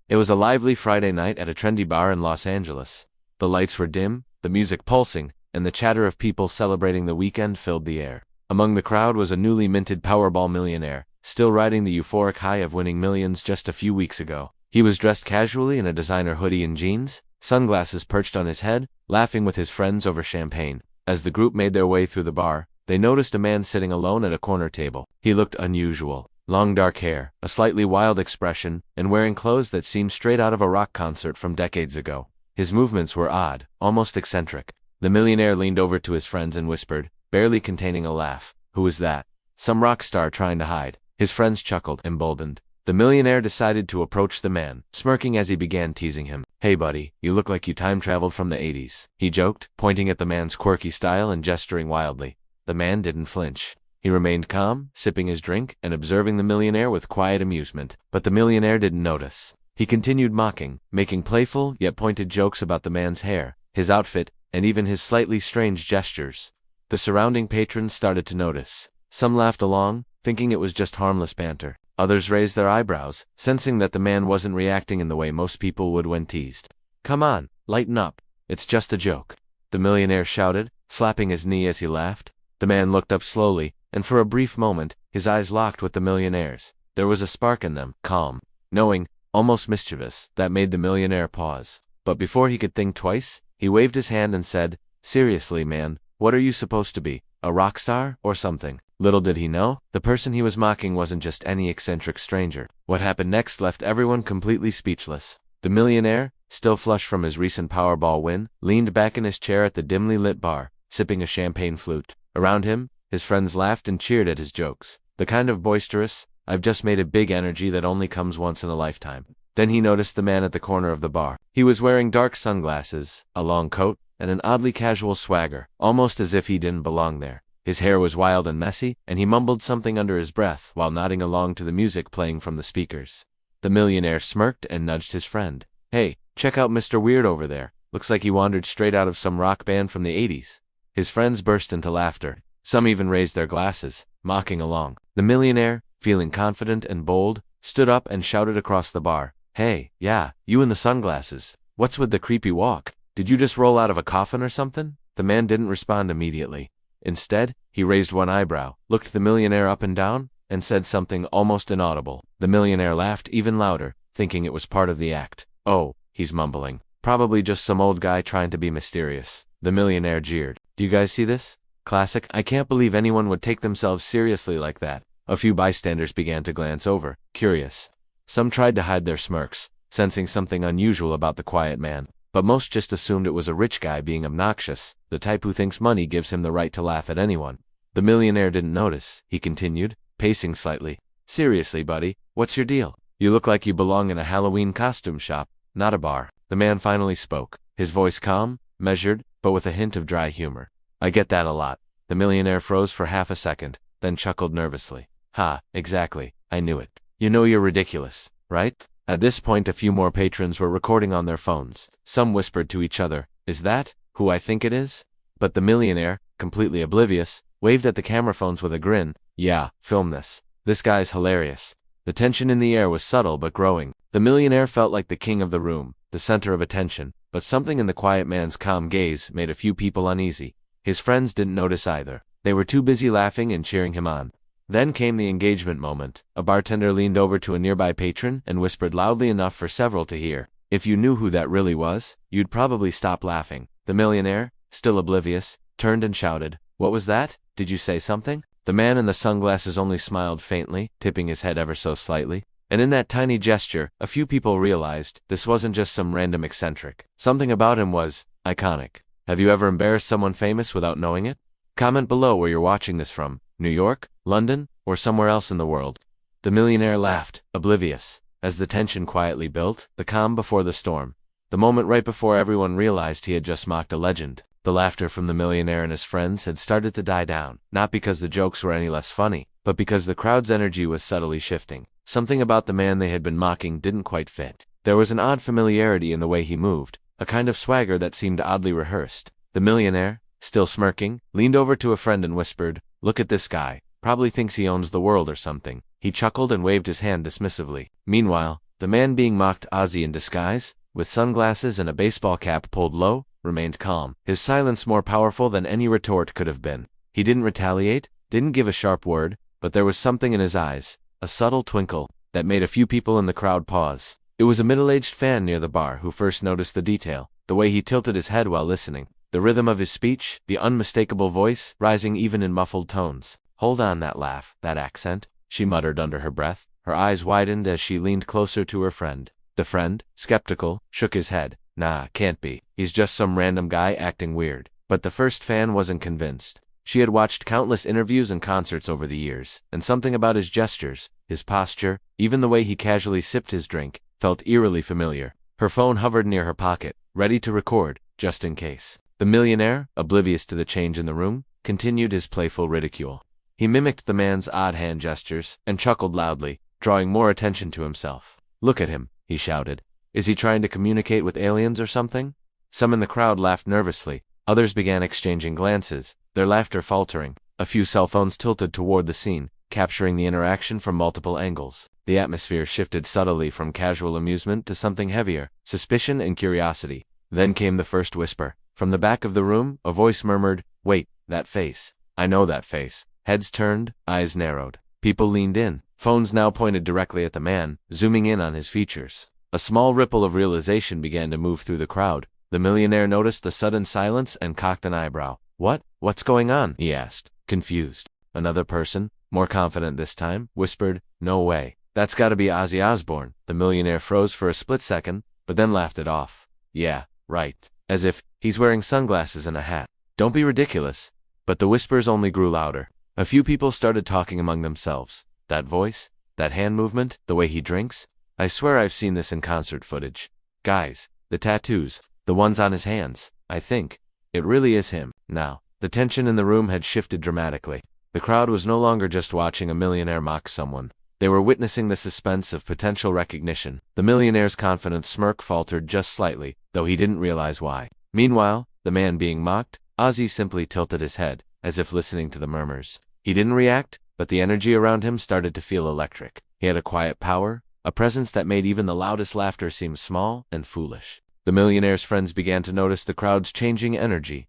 It was a lively Friday night at a trendy bar in Los Angeles. The lights were dim, the music pulsing, and the chatter of people celebrating the weekend filled the air. Among the crowd was a newly minted Powerball millionaire, still riding the euphoric high of winning millions just a few weeks ago. He was dressed casually in a designer hoodie and jeans, sunglasses perched on his head, laughing with his friends over champagne. As the group made their way through the bar, they noticed a man sitting alone at a corner table. He looked unusual. Long dark hair, a slightly wild expression, and wearing clothes that seemed straight out of a rock concert from decades ago. His movements were odd, almost eccentric. The millionaire leaned over to his friends and whispered, barely containing a laugh, "Who is that? Some rock star trying to hide." His friends chuckled, emboldened. The millionaire decided to approach the man, smirking as he began teasing him. "Hey buddy, you look like you time-traveled from the 80s, he joked, pointing at the man's quirky style and gesturing wildly. The man didn't flinch. He remained calm, sipping his drink and observing the millionaire with quiet amusement. But the millionaire didn't notice. He continued mocking, making playful yet pointed jokes about the man's hair, his outfit, and even his slightly strange gestures. The surrounding patrons started to notice. Some laughed along, thinking it was just harmless banter. Others raised their eyebrows, sensing that the man wasn't reacting in the way most people would when teased. "Come on, lighten up. It's just a joke," the millionaire shouted, slapping his knee as he laughed. The man looked up slowly, and for a brief moment, his eyes locked with the millionaire's. There was a spark in them, calm, knowing, almost mischievous, that made the millionaire pause. But before he could think twice, he waved his hand and said, "Seriously, man, what are you supposed to be, a rock star or something?" Little did he know, the person he was mocking wasn't just any eccentric stranger. What happened next left everyone completely speechless. The millionaire, still flushed from his recent Powerball win, leaned back in his chair at the dimly lit bar, sipping a champagne flute. Around him, his friends laughed and cheered at his jokes. The kind of boisterous, "I've just made a big energy that only comes once in a lifetime." Then he noticed the man at the corner of the bar. He was wearing dark sunglasses, a long coat, and an oddly casual swagger, almost as if he didn't belong there. His hair was wild and messy, and he mumbled something under his breath while nodding along to the music playing from the speakers. The millionaire smirked and nudged his friend. "Hey, check out Mr. Weird over there. Looks like he wandered straight out of some rock band from the 80s. His friends burst into laughter. Some even raised their glasses, mocking along. The millionaire, feeling confident and bold, stood up and shouted across the bar, "Hey, yeah, you in the sunglasses. What's with the creepy walk? Did you just roll out of a coffin or something?" The man didn't respond immediately. Instead, he raised one eyebrow, looked the millionaire up and down, and said something almost inaudible. The millionaire laughed even louder, thinking it was part of the act. "Oh," he's mumbling. "Probably just some old guy trying to be mysterious." The millionaire jeered. "Do you guys see this? Classic. I can't believe anyone would take themselves seriously like that." A few bystanders began to glance over, curious. Some tried to hide their smirks, sensing something unusual about the quiet man. But most just assumed it was a rich guy being obnoxious, the type who thinks money gives him the right to laugh at anyone. The millionaire didn't notice, he continued, pacing slightly. "Seriously, buddy, what's your deal? You look like you belong in a Halloween costume shop, not a bar." The man finally spoke, his voice calm, measured, but with a hint of dry humor. "I get that a lot." The millionaire froze for half a second, then chuckled nervously. "Ha, exactly, I knew it. You know you're ridiculous, right?" At this point a few more patrons were recording on their phones. Some whispered to each other, "Is that who I think it is?" But the millionaire, completely oblivious, waved at the camera phones with a grin. "Yeah, film this. This guy's hilarious." The tension in the air was subtle but growing. The millionaire felt like the king of the room, the center of attention, but something in the quiet man's calm gaze made a few people uneasy. His friends didn't notice either. They were too busy laughing and cheering him on. Then came the engagement moment. A bartender leaned over to a nearby patron and whispered loudly enough for several to hear, "If you knew who that really was, you'd probably stop laughing." The millionaire, still oblivious, turned and shouted, "What was that? Did you say something?" The man in the sunglasses only smiled faintly, tipping his head ever so slightly. And in that tiny gesture, a few people realized this wasn't just some random eccentric. Something about him was iconic. Have you ever embarrassed someone famous without knowing it? Comment below where you're watching this from. New York, London, or somewhere else in the world. The millionaire laughed, oblivious, as the tension quietly built, the calm before the storm. The moment right before everyone realized he had just mocked a legend. The laughter from the millionaire and his friends had started to die down, not because the jokes were any less funny, but because the crowd's energy was subtly shifting. Something about the man they had been mocking didn't quite fit. There was an odd familiarity in the way he moved, a kind of swagger that seemed oddly rehearsed. The millionaire, still smirking, leaned over to a friend and whispered, "Look at this guy. Probably thinks he owns the world or something." He chuckled and waved his hand dismissively. Meanwhile, The man being mocked, Ozzy in disguise, with sunglasses and a baseball cap pulled low, remained calm, his silence more powerful than any retort could have been. He didn't retaliate, didn't give a sharp word, but there was something in his eyes, a subtle twinkle, that made a few people in the crowd pause. It was a middle-aged fan near the bar who first noticed the detail, the way he tilted his head while listening, the rhythm of his speech, the unmistakable voice, rising even in muffled tones. "Hold on, that laugh, that accent," she muttered under her breath. Her eyes widened as she leaned closer to her friend. The friend, skeptical, shook his head. "Nah, can't be. He's just some random guy acting weird." But the first fan wasn't convinced. She had watched countless interviews and concerts over the years, and something about his gestures, his posture, even the way he casually sipped his drink, felt eerily familiar. Her phone hovered near her pocket, ready to record, just in case. The millionaire, oblivious to the change in the room, continued his playful ridicule. He mimicked the man's odd hand gestures, and chuckled loudly, drawing more attention to himself. "Look at him," he shouted. "Is he trying to communicate with aliens or something?" Some in the crowd laughed nervously. Others began exchanging glances, their laughter faltering. A few cell phones tilted toward the scene, capturing the interaction from multiple angles. The atmosphere shifted subtly from casual amusement to something heavier, suspicion and curiosity. Then came the first whisper. From the back of the room, a voice murmured, "Wait, that face. I know that face." Heads turned, eyes narrowed. People leaned in, phones now pointed directly at the man, zooming in on his features. A small ripple of realization began to move through the crowd. The millionaire noticed the sudden silence and cocked an eyebrow. What's going on?" he asked, confused. Another person, more confident this time, whispered, "No way. That's gotta be Ozzy Osbourne." The millionaire froze for a split second, but then laughed it off. "Yeah, right. As if he's wearing sunglasses and a hat. Don't be ridiculous." But the whispers only grew louder. A few people started talking among themselves. "That voice, that hand movement, the way he drinks. I swear I've seen this in concert footage. Guys, the tattoos, the ones on his hands. I think it really is him." Now, the tension in the room had shifted dramatically. The crowd was no longer just watching a millionaire mock someone. They were witnessing the suspense of potential recognition. The millionaire's confident smirk faltered just slightly, though he didn't realize why. Meanwhile, the man being mocked, Ozzy simply tilted his head, as if listening to the murmurs. He didn't react, but the energy around him started to feel electric. He had a quiet power, a presence that made even the loudest laughter seem small and foolish. The millionaire's friends began to notice the crowd's changing energy.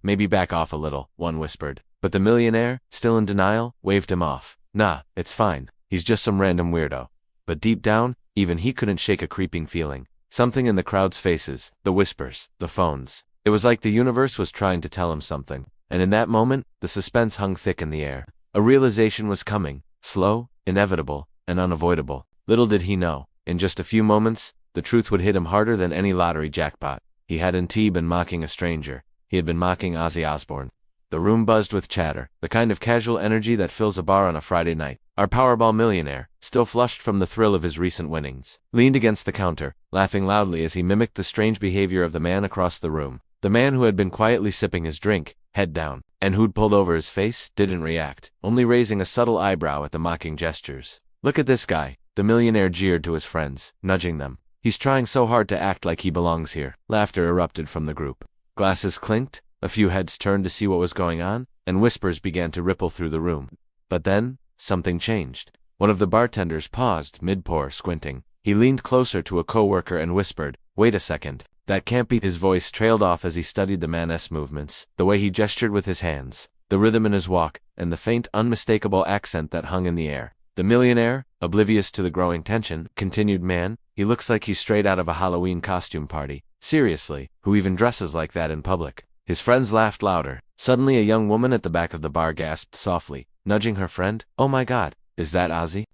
Maybe back off a little," one whispered. But the millionaire, still in denial, waved him off. "Nah, it's fine. He's just some random weirdo." But deep down, even he couldn't shake a creeping feeling. Something in the crowd's faces, the whispers, the phones. It was like the universe was trying to tell him something. And in that moment, the suspense hung thick in the air. A realization was coming, slow, inevitable, and unavoidable. Little did he know, in just a few moments, the truth would hit him harder than any lottery jackpot. He hadn't been mocking a stranger. He had been mocking Ozzy Osbourne. The room buzzed with chatter, the kind of casual energy that fills a bar on a Friday night. Our Powerball millionaire, still flushed from the thrill of his recent winnings, leaned against the counter, laughing loudly as he mimicked the strange behavior of the man across the room. The man who had been quietly sipping his drink, head down, and who'd pulled over his face, didn't react, only raising a subtle eyebrow at the mocking gestures. "Look at this guy," the millionaire jeered to his friends, nudging them. "He's trying so hard to act like he belongs here." Laughter erupted from the group. Glasses clinked, a few heads turned to see what was going on, and whispers began to ripple through the room. But then, something changed. One of the bartenders paused, mid-pour, squinting. He leaned closer to a coworker and whispered, "Wait a second. That can't be." His voice trailed off as he studied the man's movements, the way he gestured with his hands, the rhythm in his walk, and the faint, unmistakable accent that hung in the air. The millionaire, oblivious to the growing tension, continued, "Man, he looks like he's straight out of a Halloween costume party. Seriously, who even dresses like that in public?" His friends laughed louder. Suddenly a young woman at the back of the bar gasped softly, nudging her friend, "Oh my God, is that Ozzy?"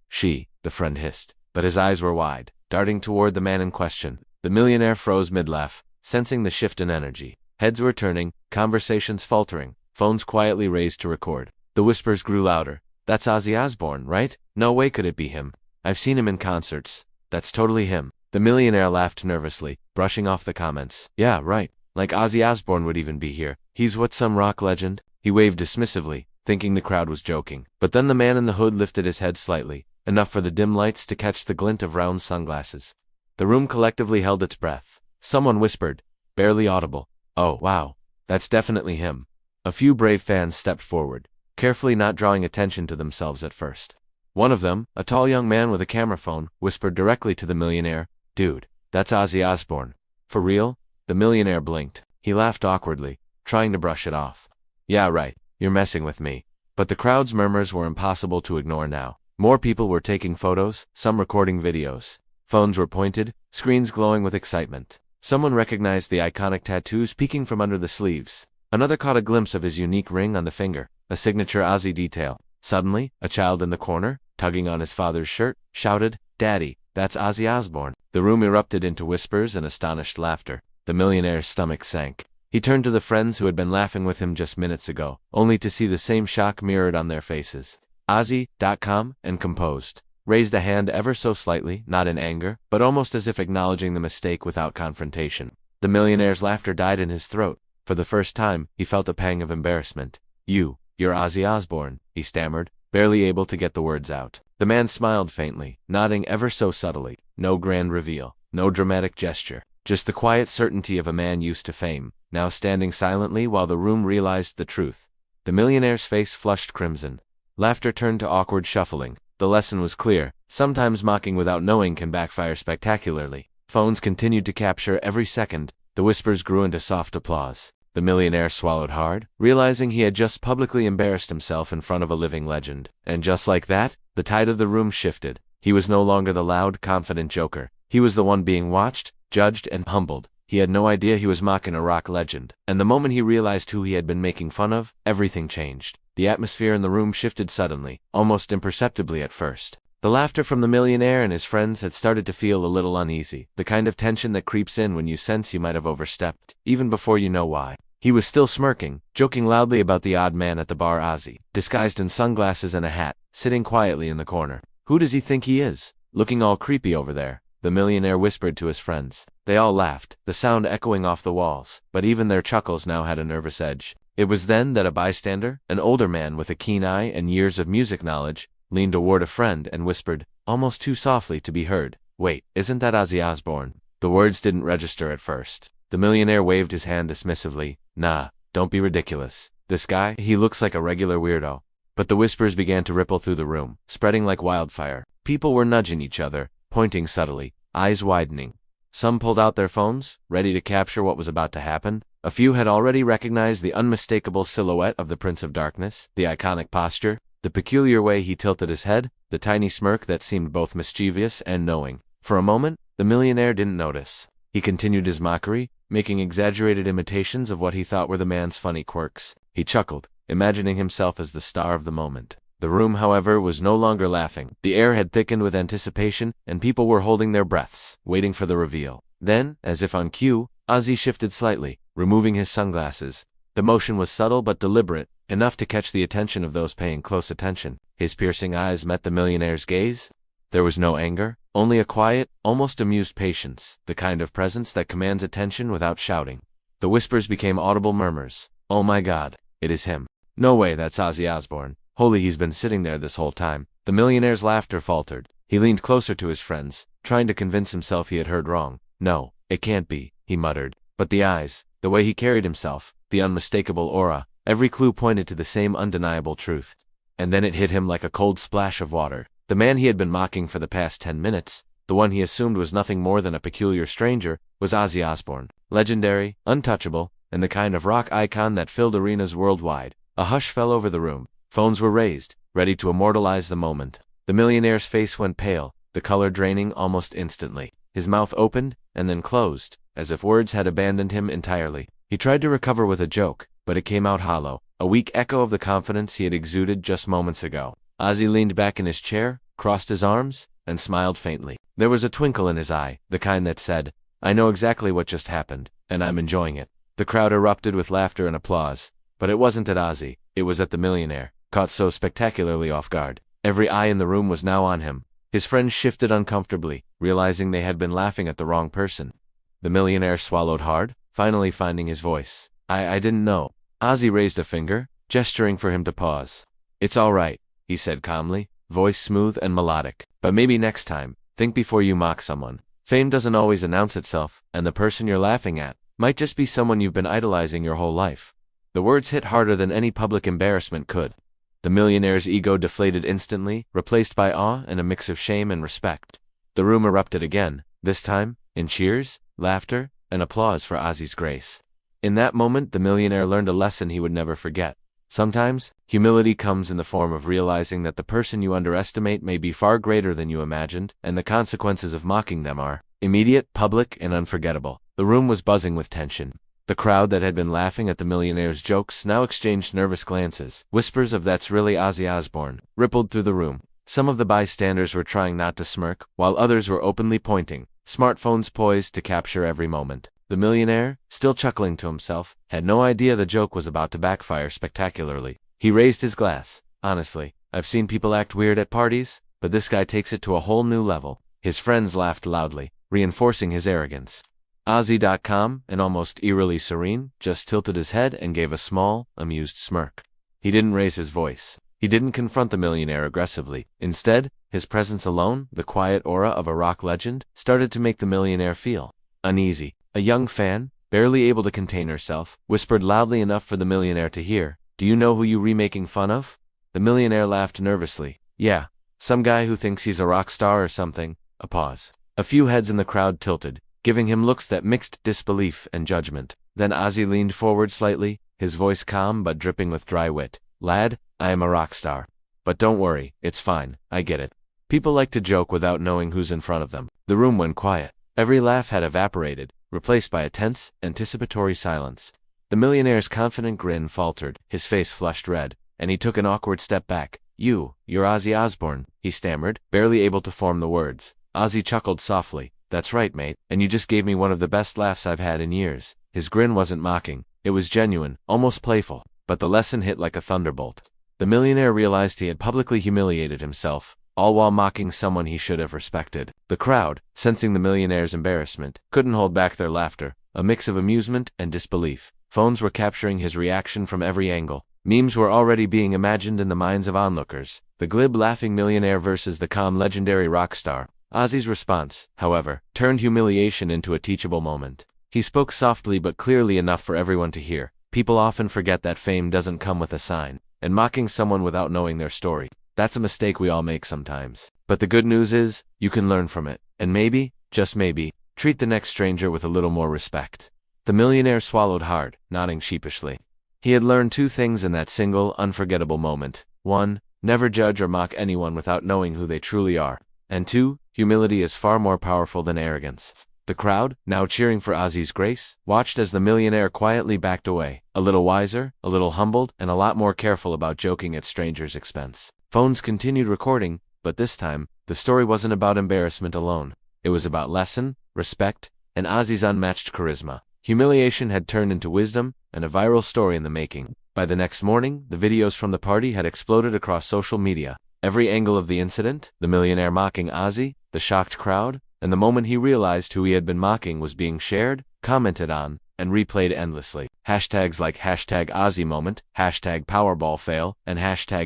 The friend hissed, but his eyes were wide, darting toward the man in question. The millionaire froze mid-laugh, sensing the shift in energy. Heads were turning, conversations faltering, phones quietly raised to record. The whispers grew louder. "That's Ozzy Osbourne, right? No way could it be him. I've seen him in concerts. That's totally him." The millionaire laughed nervously, brushing off the comments. "Yeah, right. Like Ozzy Osbourne would even be here. He's what, some rock legend?" He waved dismissively, thinking the crowd was joking. But then the man in the hood lifted his head slightly, enough for the dim lights to catch the glint of round sunglasses. The room collectively held its breath. Someone whispered, barely audible, "Oh, wow, that's definitely him." A few brave fans stepped forward, carefully not drawing attention to themselves at first. One of them, a tall young man with a camera phone, whispered directly to the millionaire, "Dude, that's Ozzy Osbourne." "For real?" The millionaire blinked. He laughed awkwardly, trying to brush it off. "Yeah, right. You're messing with me." But the crowd's murmurs were impossible to ignore now. More people were taking photos, some recording videos. Phones were pointed, screens glowing with excitement. Someone recognized the iconic tattoos peeking from under the sleeves. Another caught a glimpse of his unique ring on the finger, a signature Ozzy detail. Suddenly, a child in the corner, tugging on his father's shirt, shouted, "Daddy, that's Ozzy Osbourne." The room erupted into whispers and astonished laughter. The millionaire's stomach sank. He turned to the friends who had been laughing with him just minutes ago, only to see the same shock mirrored on their faces. Ozzy.com and composed, raised a hand ever so slightly, not in anger, but almost as if acknowledging the mistake without confrontation. The millionaire's laughter died in his throat. For the first time, he felt a pang of embarrassment. You're Ozzy Osbourne," he stammered, barely able to get the words out. The man smiled faintly, nodding ever so subtly. No grand reveal, no dramatic gesture, just the quiet certainty of a man used to fame, now standing silently while the room realized the truth. The millionaire's face flushed crimson. Laughter turned to awkward shuffling. The lesson was clear. Sometimes mocking without knowing can backfire spectacularly. Phones continued to capture every second. The whispers grew into soft applause. The millionaire swallowed hard, realizing he had just publicly embarrassed himself in front of a living legend. And just like that, the tide of the room shifted. He was no longer the loud, confident joker. He was the one being watched, judged, and humbled. He had no idea he was mocking a rock legend. And the moment he realized who he had been making fun of, everything changed. The atmosphere in the room shifted suddenly, almost imperceptibly at first. The laughter from the millionaire and his friends had started to feel a little uneasy, the kind of tension that creeps in when you sense you might have overstepped, even before you know why. He was still smirking, joking loudly about the odd man at the bar, Ozzy, disguised in sunglasses and a hat, sitting quietly in the corner. "Who does he think he is? Looking all creepy over there," the millionaire whispered to his friends. They all laughed, the sound echoing off the walls, but even their chuckles now had a nervous edge. It was then that a bystander, an older man with a keen eye and years of music knowledge, leaned toward a friend and whispered, almost too softly to be heard, "Wait, isn't that Ozzy Osbourne?" The words didn't register at first. The millionaire waved his hand dismissively. "Nah, don't be ridiculous. This guy, he looks like a regular weirdo." But the whispers began to ripple through the room, spreading like wildfire. People were nudging each other, pointing subtly, eyes widening. Some pulled out their phones, ready to capture what was about to happen. A few had already recognized the unmistakable silhouette of the Prince of Darkness, the iconic posture, the peculiar way he tilted his head, the tiny smirk that seemed both mischievous and knowing. For a moment, the millionaire didn't notice. He continued his mockery, making exaggerated imitations of what he thought were the man's funny quirks. He chuckled, imagining himself as the star of the moment. The room, however, was no longer laughing. The air had thickened with anticipation, and people were holding their breaths, waiting for the reveal. Then, as if on cue, Ozzy shifted slightly, removing his sunglasses. The motion was subtle but deliberate, enough to catch the attention of those paying close attention. His piercing eyes met the millionaire's gaze. There was no anger, only a quiet, almost amused patience, the kind of presence that commands attention without shouting. The whispers became audible murmurs. "Oh my God, it is him. No way, that's Ozzy Osbourne. Holy, he's been sitting there this whole time." The millionaire's laughter faltered. He leaned closer to his friends, trying to convince himself he had heard wrong. "No, it can't be," he muttered. But the eyes, the way he carried himself, the unmistakable aura, every clue pointed to the same undeniable truth. And then it hit him like a cold splash of water. The man he had been mocking for the past 10 minutes, the one he assumed was nothing more than a peculiar stranger, was Ozzy Osbourne. Legendary, untouchable, and the kind of rock icon that filled arenas worldwide. A hush fell over the room. Phones were raised, ready to immortalize the moment. The millionaire's face went pale, the color draining almost instantly. His mouth opened, and then closed, as if words had abandoned him entirely. He tried to recover with a joke, but it came out hollow, a weak echo of the confidence he had exuded just moments ago. Ozzy leaned back in his chair, crossed his arms, and smiled faintly. There was a twinkle in his eye, the kind that said, "I know exactly what just happened, and I'm enjoying it." The crowd erupted with laughter and applause, but it wasn't at Ozzy, it was at the millionaire, caught so spectacularly off guard. Every eye in the room was now on him. His friends shifted uncomfortably, realizing they had been laughing at the wrong person. The millionaire swallowed hard, finally finding his voice. I didn't know." Ozzy raised a finger, gesturing for him to pause. "It's all right," he said calmly, voice smooth and melodic. "But maybe next time, think before you mock someone. Fame doesn't always announce itself, and the person you're laughing at might just be someone you've been idolizing your whole life." The words hit harder than any public embarrassment could. The millionaire's ego deflated instantly, replaced by awe and a mix of shame and respect. The room erupted again, this time in cheers, laughter, and applause for Ozzy's grace. In that moment, the millionaire learned a lesson he would never forget. Sometimes, humility comes in the form of realizing that the person you underestimate may be far greater than you imagined, and the consequences of mocking them are immediate, public, and unforgettable. The room was buzzing with tension. The crowd that had been laughing at the millionaire's jokes now exchanged nervous glances. Whispers of "That's really Ozzy Osbourne" rippled through the room. Some of the bystanders were trying not to smirk, while others were openly pointing, smartphones poised to capture every moment. The millionaire, still chuckling to himself, had no idea the joke was about to backfire spectacularly. He raised his glass. "Honestly, I've seen people act weird at parties, but this guy takes it to a whole new level." His friends laughed loudly, reinforcing his arrogance. Ozzy.com, and almost eerily serene, just tilted his head and gave a small, amused smirk. He didn't raise his voice. He didn't confront the millionaire aggressively. Instead, his presence alone, the quiet aura of a rock legend, started to make the millionaire feel uneasy. A young fan, barely able to contain herself, whispered loudly enough for the millionaire to hear, "Do you know who you remaking fun of?" The millionaire laughed nervously. "Yeah, some guy who thinks he's a rock star or something." A pause. A few heads in the crowd tilted, giving him looks that mixed disbelief and judgment. Then Ozzy leaned forward slightly, his voice calm but dripping with dry wit. "Lad, I am a rock star. But don't worry, it's fine, I get it. People like to joke without knowing who's in front of them." The room went quiet. Every laugh had evaporated, replaced by a tense, anticipatory silence. The millionaire's confident grin faltered, his face flushed red, and he took an awkward step back. You're Ozzy Osbourne," he stammered, barely able to form the words. Ozzy chuckled softly. "That's right, mate, and you just gave me one of the best laughs I've had in years." His grin wasn't mocking, it was genuine, almost playful, but the lesson hit like a thunderbolt. The millionaire realized he had publicly humiliated himself, all while mocking someone he should have respected. The crowd, sensing the millionaire's embarrassment, couldn't hold back their laughter, a mix of amusement and disbelief. Phones were capturing his reaction from every angle. Memes were already being imagined in the minds of onlookers. The glib laughing millionaire versus the calm legendary rock star. Ozzy's response, however, turned humiliation into a teachable moment. He spoke softly but clearly enough for everyone to hear. People often forget that fame doesn't come with a sign, and mocking someone without knowing their story, that's a mistake we all make sometimes. But the good news is, you can learn from it, and maybe, just maybe, treat the next stranger with a little more respect. The millionaire swallowed hard, nodding sheepishly. He had learned two things in that single, unforgettable moment. 1. Never judge or mock anyone without knowing who they truly are. And 2. Humility is far more powerful than arrogance. The crowd, now cheering for Ozzy's grace, watched as the millionaire quietly backed away, a little wiser, a little humbled, and a lot more careful about joking at strangers' expense. Phones continued recording, but this time, the story wasn't about embarrassment alone. It was about lesson, respect, and Ozzy's unmatched charisma. Humiliation had turned into wisdom, and a viral story in the making. By the next morning, the videos from the party had exploded across social media. Every angle of the incident, the millionaire mocking Ozzy, the shocked crowd, and the moment he realized who he had been mocking was being shared, commented on, and replayed endlessly. Hashtags like #OzzyMoment, #PowerballFail, and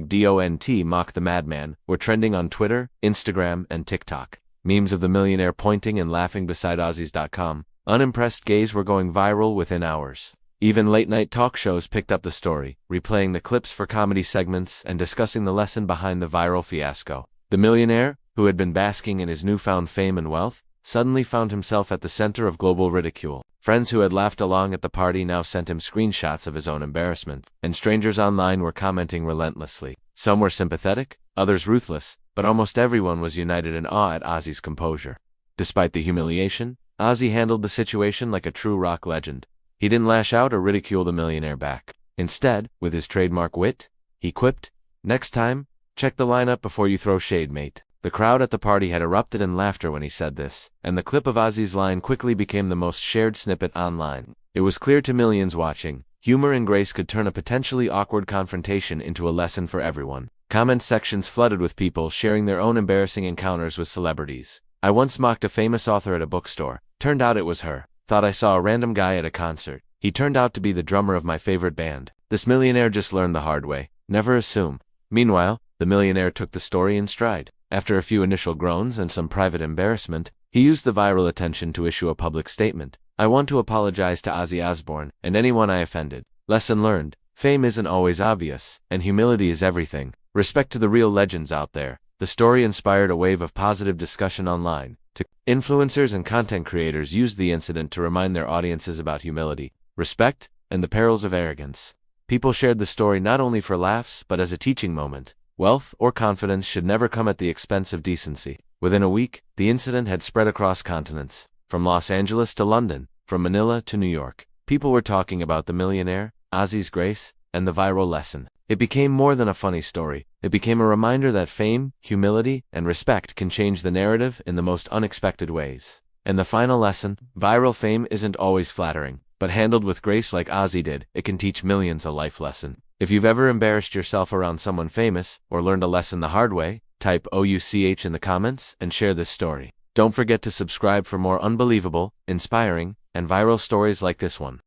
#DONT Mock the Madman were trending on Twitter, Instagram, and TikTok. Memes of the millionaire pointing and laughing beside Ozzy's.com. Unimpressed gays were going viral within hours. Even late-night talk shows picked up the story, replaying the clips for comedy segments and discussing the lesson behind the viral fiasco. The millionaire, who had been basking in his newfound fame and wealth, suddenly found himself at the center of global ridicule. Friends who had laughed along at the party now sent him screenshots of his own embarrassment, and strangers online were commenting relentlessly. Some were sympathetic, others ruthless, but almost everyone was united in awe at Ozzy's composure. Despite the humiliation, Ozzy handled the situation like a true rock legend. He didn't lash out or ridicule the millionaire back. Instead, with his trademark wit, he quipped, "Next time, check the lineup before you throw shade, mate." The crowd at the party had erupted in laughter when he said this, and the clip of Ozzy's line quickly became the most shared snippet online. It was clear to millions watching, humor and grace could turn a potentially awkward confrontation into a lesson for everyone. Comment sections flooded with people sharing their own embarrassing encounters with celebrities. "I once mocked a famous author at a bookstore. Turned out it was her. Thought I saw a random guy at a concert. He turned out to be the drummer of my favorite band." This millionaire just learned the hard way. Never assume. Meanwhile, the millionaire took the story in stride. After a few initial groans and some private embarrassment, he used the viral attention to issue a public statement. "I want to apologize to Ozzy Osbourne and anyone I offended. Lesson learned. Fame isn't always obvious, and humility is everything. Respect to the real legends out there. The story inspired a wave of positive discussion online. Influencers and content creators used the incident to remind their audiences about humility, respect, and the perils of arrogance. People shared the story not only for laughs but as a teaching moment. Wealth or confidence should never come at the expense of decency. Within a week, the incident had spread across continents. From Los Angeles to London, from Manila to New York, people were talking about the Millionaire, Ozzy's Grace, and the viral lesson. It became more than a funny story. It became a reminder that fame, humility, and respect can change the narrative in the most unexpected ways. And the final lesson: viral fame isn't always flattering, but handled with grace like Ozzy did, it can teach millions a life lesson. If you've ever embarrassed yourself around someone famous, or learned a lesson the hard way, type OUCH in the comments and share this story. Don't forget to subscribe for more unbelievable, inspiring, and viral stories like this one.